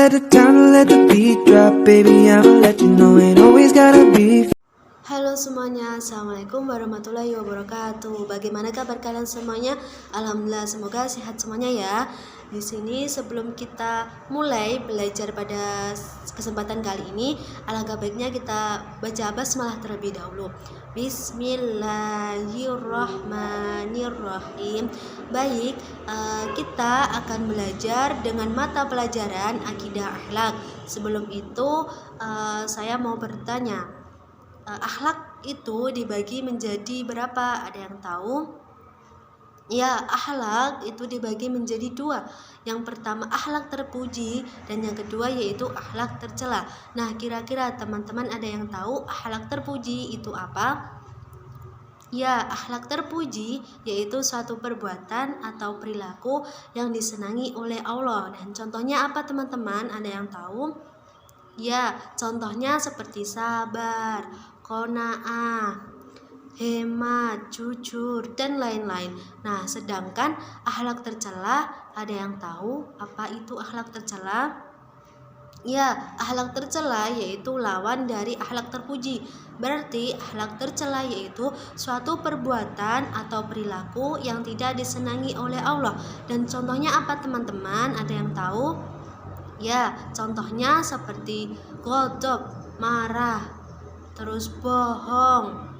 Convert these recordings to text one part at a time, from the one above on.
let it down, let the beat drop, baby, I'ma let you know ain't always gotta be. Halo semuanya, Assalamualaikum warahmatullahi wabarakatuh. Bagaimana kabar kalian semuanya? Alhamdulillah, semoga sehat semuanya ya. Di sini sebelum kita mulai belajar pada kesempatan kali ini, alangkah baiknya kita baca basmalah terlebih dahulu. Bismillahirrahmanirrahim. Baik, kita akan belajar dengan mata pelajaran akidah akhlak. Sebelum itu, saya mau bertanya. Akhlak itu dibagi menjadi berapa? Ada yang tahu? Ya, akhlak itu dibagi menjadi dua. Yang pertama akhlak terpuji dan yang kedua yaitu akhlak tercela. Nah, kira-kira teman-teman ada yang tahu akhlak terpuji itu apa? Ya, akhlak terpuji yaitu suatu perbuatan atau perilaku yang disenangi oleh Allah. Dan contohnya apa teman-teman? Ada yang tahu? Ya, contohnya seperti sabar, qanaah, hemat, jujur, dan lain-lain. Nah, sedangkan akhlak tercela, ada yang tahu apa itu akhlak tercela? Ya, akhlak tercela yaitu lawan dari akhlak terpuji. Berarti akhlak tercela yaitu suatu perbuatan atau perilaku yang tidak disenangi oleh Allah. Dan contohnya apa teman-teman? Ada yang tahu? Ya, contohnya seperti godok, marah, terus bohong,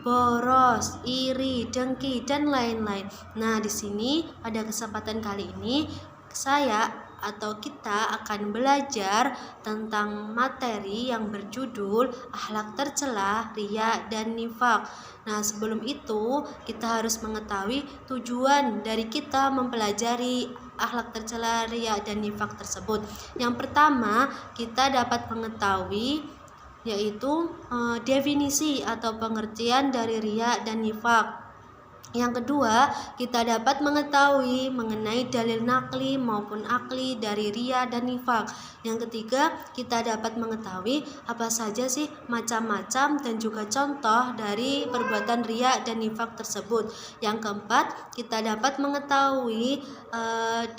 boros, iri, dengki, dan lain-lain. Nah, di sini pada kesempatan kali ini saya atau kita akan belajar tentang materi yang berjudul akhlak tercela, riya, dan nifak. Nah, sebelum itu kita harus mengetahui tujuan dari kita mempelajari akhlak tercela, riya, dan nifak tersebut. Yang pertama, kita dapat mengetahui yaitu definisi atau pengertian dari riya dan nifak. Yang kedua, kita dapat mengetahui mengenai dalil nakli maupun akli dari riya dan nifak. Yang ketiga, kita dapat mengetahui apa saja sih macam-macam dan juga contoh dari perbuatan riya dan nifak tersebut. Yang keempat, kita dapat mengetahui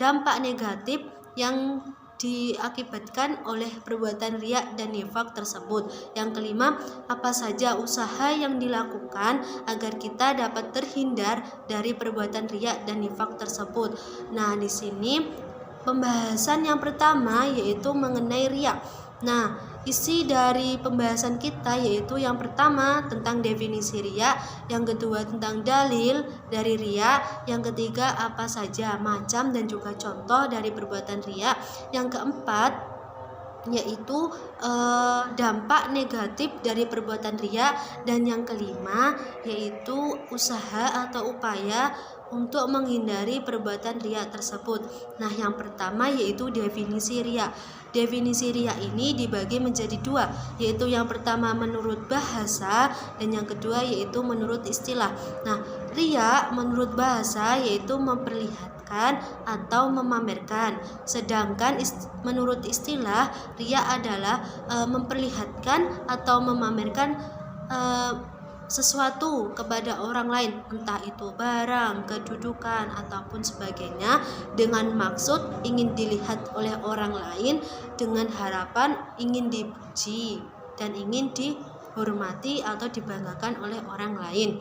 dampak negatif yang diakibatkan oleh perbuatan riya dan nifak tersebut. Yang kelima, apa saja usaha yang dilakukan agar kita dapat terhindar dari perbuatan riya dan nifak tersebut. Nah, di sini pembahasan yang pertama yaitu mengenai riya. Nah, isi dari pembahasan kita yaitu yang pertama tentang definisi riya, yang kedua tentang dalil dari riya, yang ketiga apa saja macam dan juga contoh dari perbuatan riya, yang keempat yaitu dampak negatif dari perbuatan riya, dan yang kelima yaitu usaha atau upaya untuk menghindari perbuatan riya tersebut. Nah, yang pertama yaitu definisi riya. Definisi riya ini dibagi menjadi dua, yaitu yang pertama menurut bahasa dan yang kedua yaitu menurut istilah. Nah, riya menurut bahasa yaitu memperlihatkan atau memamerkan, sedangkan menurut istilah riya adalah memperlihatkan atau memamerkan sesuatu kepada orang lain, entah itu barang, kedudukan, ataupun sebagainya, dengan maksud ingin dilihat oleh orang lain dengan harapan ingin dipuji dan ingin dihormati atau dibanggakan oleh orang lain.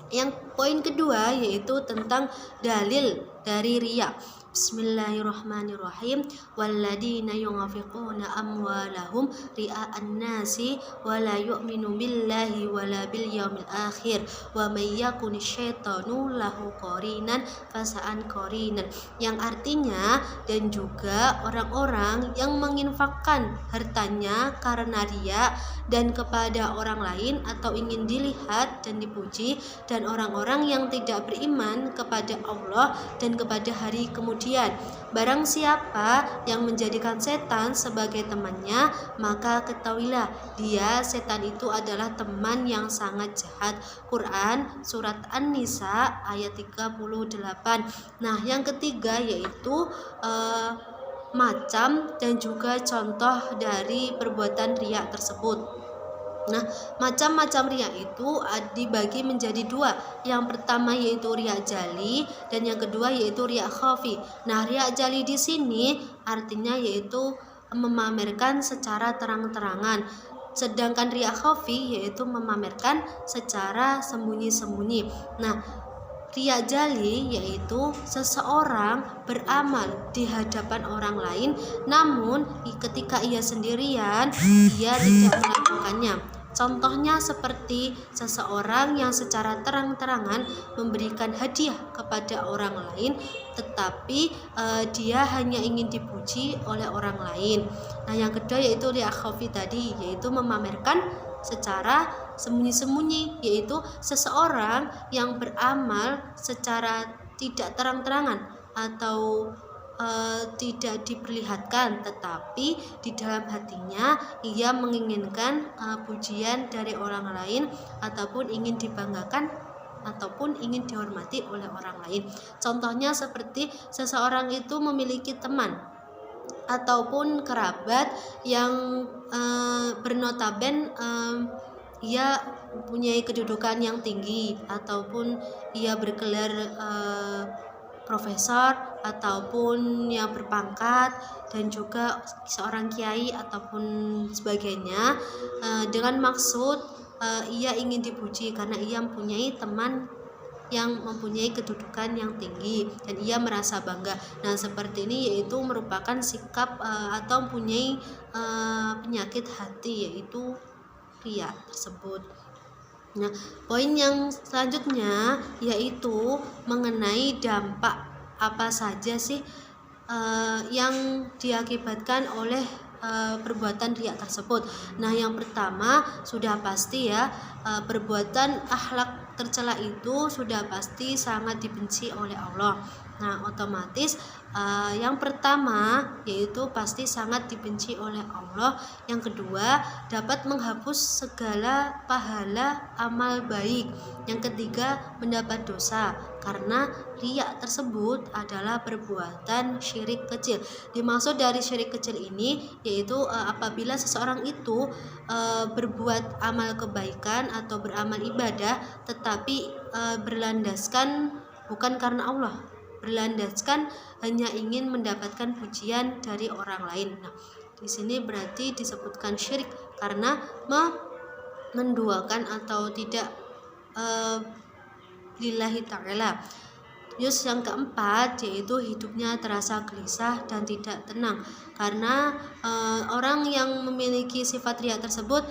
Yang poin kedua yaitu tentang dalil dari riya. Bismillahirrahmanirrahim. Walladzina yunfiquna amwalahum ria'an nasi wa la yu'minu billahi wa la bil yaumil akhir wa may yakuni syaitanu lahu qarinan fasa'an qarinan. Yang artinya, dan juga orang-orang yang menginfakkan hartanya karena riya dan kepada orang lain atau ingin dilihat dan dipuji, dan orang-orang yang tidak beriman kepada Allah dan kepada hari kemudian. Barang siapa yang menjadikan setan sebagai temannya, maka ketahuilah dia, setan itu adalah teman yang sangat jahat. Quran surat An-Nisa ayat 38. Nah, yang ketiga yaitu macam dan juga contoh dari perbuatan riya tersebut. Nah, macam-macam riya itu dibagi menjadi dua. Yang pertama yaitu riya jali dan yang kedua yaitu riya khafi. Nah, riya jali di sini artinya yaitu memamerkan secara terang-terangan. Sedangkan riya khafi yaitu memamerkan secara sembunyi-sembunyi. Nah, riya jali yaitu seseorang beramal di hadapan orang lain, namun ketika ia sendirian, ia tidak melakukannya. Contohnya seperti seseorang yang secara terang-terangan memberikan hadiah kepada orang lain, tetapi dia hanya ingin dipuji oleh orang lain. Nah, yang kedua yaitu riya khafi tadi, yaitu memamerkan secara sembunyi-sembunyi, yaitu seseorang yang beramal secara tidak terang-terangan atau tidak diperlihatkan, tetapi di dalam hatinya ia menginginkan pujian dari orang lain ataupun ingin dibanggakan ataupun ingin dihormati oleh orang lain. Contohnya seperti seseorang itu memiliki teman ataupun kerabat yang bernotaben ia mempunyai kedudukan yang tinggi ataupun ia bergelar profesor ataupun yang berpangkat dan juga seorang kiai ataupun sebagainya, dengan maksud ia ingin dipuji karena ia mempunyai teman yang mempunyai kedudukan yang tinggi dan ia merasa bangga. Nah, seperti ini yaitu merupakan sikap atau mempunyai penyakit hati, yaitu riya tersebut. Nah, poin yang selanjutnya yaitu mengenai dampak apa saja sih yang diakibatkan oleh perbuatan riya tersebut. Nah, yang pertama sudah pasti ya, perbuatan akhlak tercela itu sudah pasti sangat dibenci oleh Allah. Nah, otomatis yang pertama yaitu pasti sangat dibenci oleh Allah. Yang kedua, dapat menghapus segala pahala amal baik. Yang ketiga, mendapat dosa karena riya tersebut adalah perbuatan syirik kecil. Dimaksud dari syirik kecil ini yaitu apabila seseorang itu berbuat amal kebaikan atau beramal ibadah tetapi berlandaskan bukan karena Allah, berlandaskan hanya ingin mendapatkan pujian dari orang lain. Nah, di sini berarti disebutkan syirik karena menduakan atau tidak lillahi ta'ala. Terus yang keempat yaitu hidupnya terasa gelisah dan tidak tenang karena orang yang memiliki sifat riya tersebut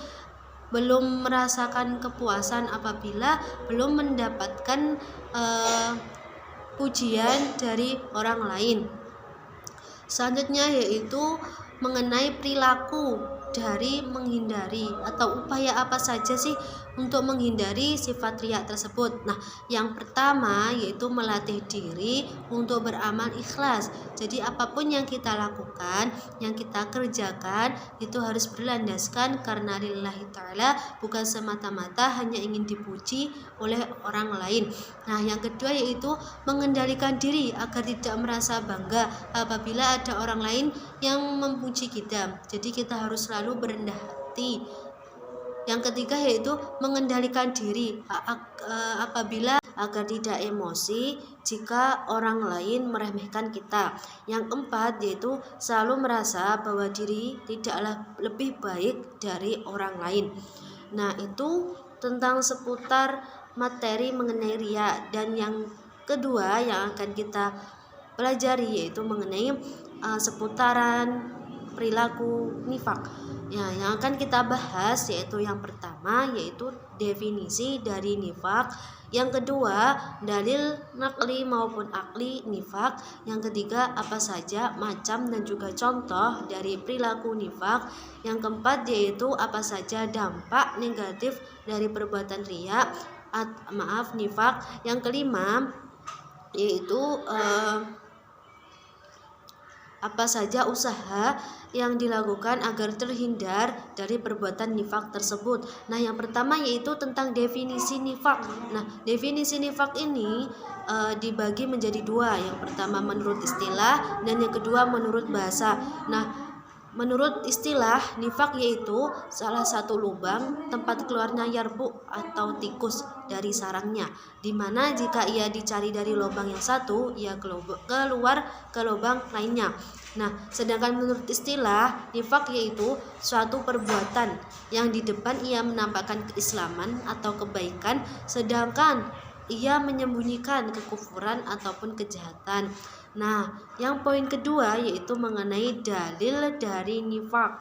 belum merasakan kepuasan apabila belum mendapatkan pujian dari orang lain. Selanjutnya yaitu mengenai perilaku dari menghindari atau upaya apa saja sih untuk menghindari sifat riya tersebut. Nah, yang pertama yaitu melatih diri untuk beramal ikhlas. Jadi apapun yang kita lakukan, yang kita kerjakan itu harus berlandaskan karena lillahi ta'ala, bukan semata-mata hanya ingin dipuji oleh orang lain. Nah, yang kedua yaitu mengendalikan diri agar tidak merasa bangga apabila ada orang lain yang memuji kita. Jadi kita harus selalu berendah hati. Yang ketiga yaitu mengendalikan diri apabila agar tidak emosi jika orang lain meremehkan kita. Yang keempat yaitu selalu merasa bahwa diri tidaklah lebih baik dari orang lain. Nah, itu tentang seputar materi mengenai riya. Dan yang kedua yang akan kita pelajari yaitu mengenai seputaran perilaku nifak. Ya, yang akan kita bahas yaitu yang pertama yaitu definisi dari nifak, yang kedua dalil nakli maupun akli nifak, yang ketiga apa saja macam dan juga contoh dari perilaku nifak, yang keempat yaitu apa saja dampak negatif dari perbuatan riya nifak, yang kelima yaitu apa saja usaha yang dilakukan agar terhindar dari perbuatan nifak tersebut. Nah, yang pertama yaitu tentang definisi nifak. Nah, definisi nifak ini dibagi menjadi dua. Yang pertama menurut istilah dan yang kedua menurut bahasa. Nah, menurut istilah, nifak yaitu salah satu lubang tempat keluarnya yarbu atau tikus dari sarangnya, dimana jika ia dicari dari lubang yang satu, ia keluar ke lubang lainnya. Nah, sedangkan menurut istilah, nifak yaitu suatu perbuatan yang di depan ia menampakkan keislaman atau kebaikan, sedangkan ia menyembunyikan kekufuran ataupun kejahatan. Nah, yang poin kedua yaitu mengenai dalil dari nifak.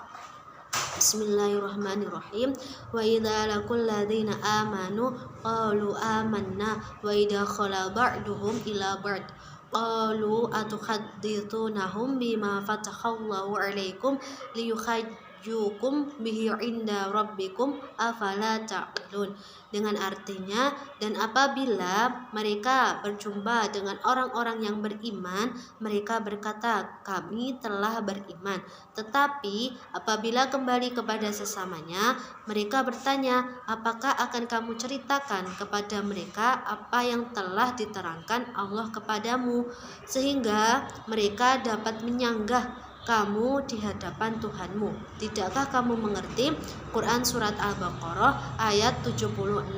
Bismillahirrahmanirrahim. Wa idza laqul ladzina amanu qalu amanna wa idza khala ba'duhum ila ba'd qalu atuhaddithunahum bima fatakhallahu 'alaikum liyukhajjukum bihi 'inda rabbikum afala ta'qilun. Dengan artinya, dan apabila mereka berjumpa dengan orang-orang yang beriman, mereka berkata, kami telah beriman. Tetapi apabila kembali kepada sesamanya, mereka bertanya, apakah akan kamu ceritakan kepada mereka apa yang telah diterangkan Allah kepadamu, sehingga mereka dapat menyanggah kamu di hadapan Tuhanmu. Tidakkah kamu mengerti? Quran Surat Al-Baqarah ayat 76.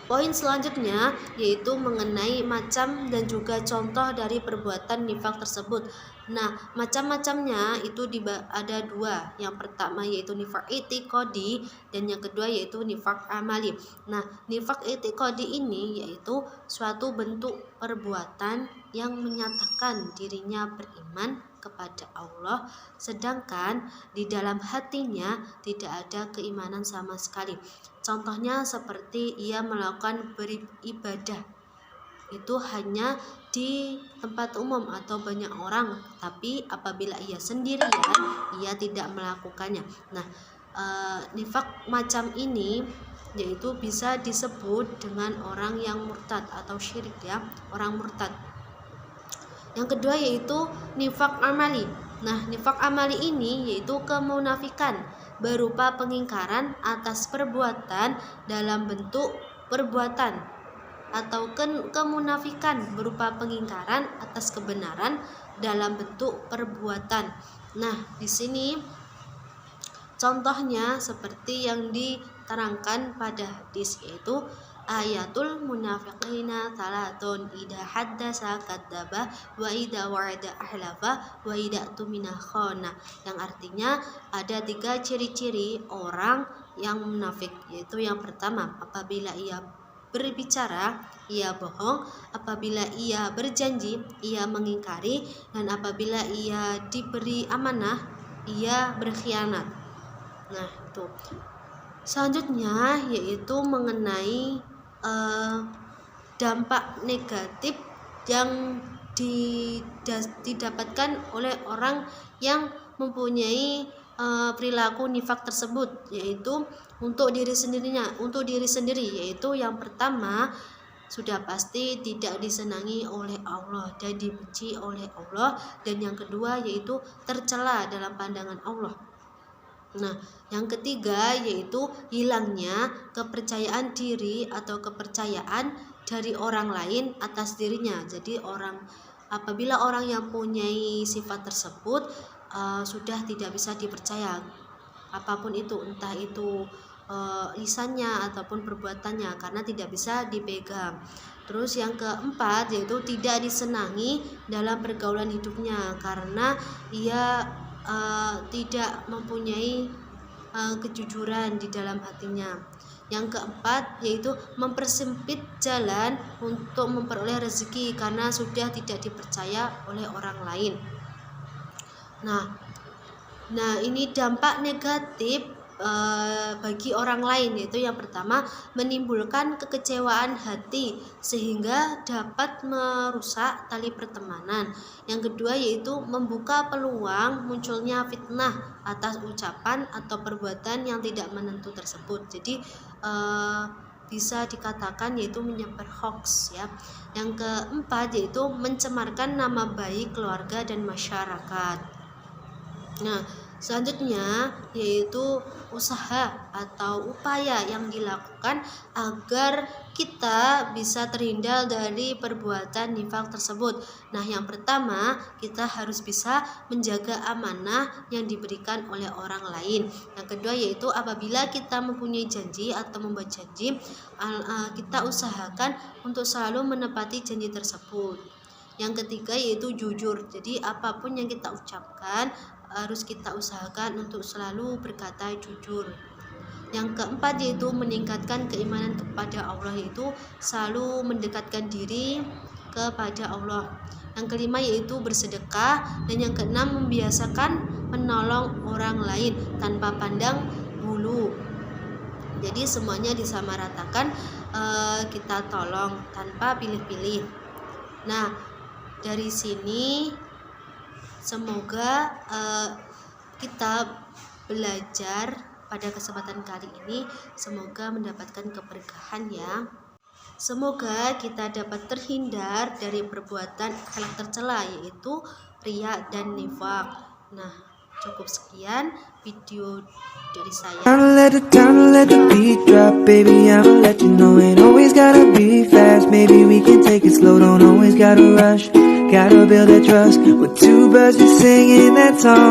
Poin selanjutnya yaitu mengenai macam dan juga contoh dari perbuatan nifak tersebut. Nah, macam-macamnya itu ada dua. Yang pertama yaitu nifak i'tiqadi dan yang kedua yaitu nifak amali. Nah, nifak i'tiqadi ini yaitu suatu bentuk perbuatan yang menyatakan dirinya beriman kepada Allah, sedangkan di dalam hatinya tidak ada keimanan sama sekali. Contohnya seperti ia melakukan beribadah itu hanya di tempat umum atau banyak orang, tapi apabila ia sendirian ia tidak melakukannya. Nah, nifak macam ini yaitu bisa disebut dengan orang yang murtad atau syirik ya, orang murtad. Yang kedua yaitu nifak amali. Nah, nifak amali ini yaitu kemunafikan berupa pengingkaran atas perbuatan dalam bentuk perbuatan, atau kemunafikan berupa pengingkaran atas kebenaran dalam bentuk perbuatan. Nah, di sini contohnya seperti yang diterangkan pada hadis, yaitu ayatul munafiqina salatun idza haddasa kadzdzaba wa idza wa'ada ahlafa wa idza tumina khana, yang artinya ada 3 ciri-ciri orang yang munafik, yaitu yang pertama, apabila ia berbicara ia bohong, apabila ia berjanji ia mengingkari, dan apabila ia diberi amanah ia berkhianat. Nah, itu selanjutnya yaitu mengenai dampak negatif yang didapatkan oleh orang yang mempunyai perilaku nifak tersebut, yaitu untuk diri sendiri, yaitu yang pertama sudah pasti tidak disenangi oleh Allah dan dibenci oleh Allah, dan yang kedua yaitu tercela dalam pandangan Allah. Nah, yang ketiga yaitu hilangnya kepercayaan diri atau kepercayaan dari orang lain atas dirinya. Jadi apabila orang yang punyai sifat tersebut sudah tidak bisa dipercaya apapun itu, entah itu lisannya ataupun perbuatannya, karena tidak bisa dipegang. Terus yang keempat yaitu tidak disenangi dalam pergaulan hidupnya karena ia tidak mempunyai kejujuran di dalam hatinya. Yang keempat yaitu mempersempit jalan untuk memperoleh rezeki karena sudah tidak dipercaya oleh orang lain. Nah, ini dampak negatif bagi orang lain, yaitu yang pertama menimbulkan kekecewaan hati sehingga dapat merusak tali pertemanan. Yang kedua yaitu membuka peluang munculnya fitnah atas ucapan atau perbuatan yang tidak menentu tersebut. Jadi bisa dikatakan yaitu menyebar hoax ya. Yang keempat yaitu mencemarkan nama baik keluarga dan masyarakat. Nah, Selanjutnya yaitu usaha atau upaya yang dilakukan agar kita bisa terhindar dari perbuatan nifak tersebut. Nah, yang pertama kita harus bisa menjaga amanah yang diberikan oleh orang lain. Yang kedua yaitu apabila kita mempunyai janji atau membuat janji, kita usahakan untuk selalu menepati janji tersebut. Yang ketiga yaitu jujur. Jadi apapun yang kita ucapkan harus kita usahakan untuk selalu berkata jujur. Yang keempat yaitu meningkatkan keimanan kepada Allah, yaitu selalu mendekatkan diri kepada Allah. Yang kelima yaitu bersedekah, dan yang keenam membiasakan menolong orang lain tanpa pandang bulu. Jadi semuanya disamaratakan, kita tolong tanpa pilih-pilih. Nah, dari sini semoga kita belajar pada kesempatan kali ini, semoga mendapatkan keberkahan ya. Semoga kita dapat terhindar dari perbuatan akhlak tercela, yaitu riya dan nifak. Nah, cukup sekian video dari saya. Time to let the beat drop, baby, I'ma let you know. Ain't always gotta be fast, maybe we can take it slow. Don't always gotta rush, gotta build that trust. With two birds just singing that song.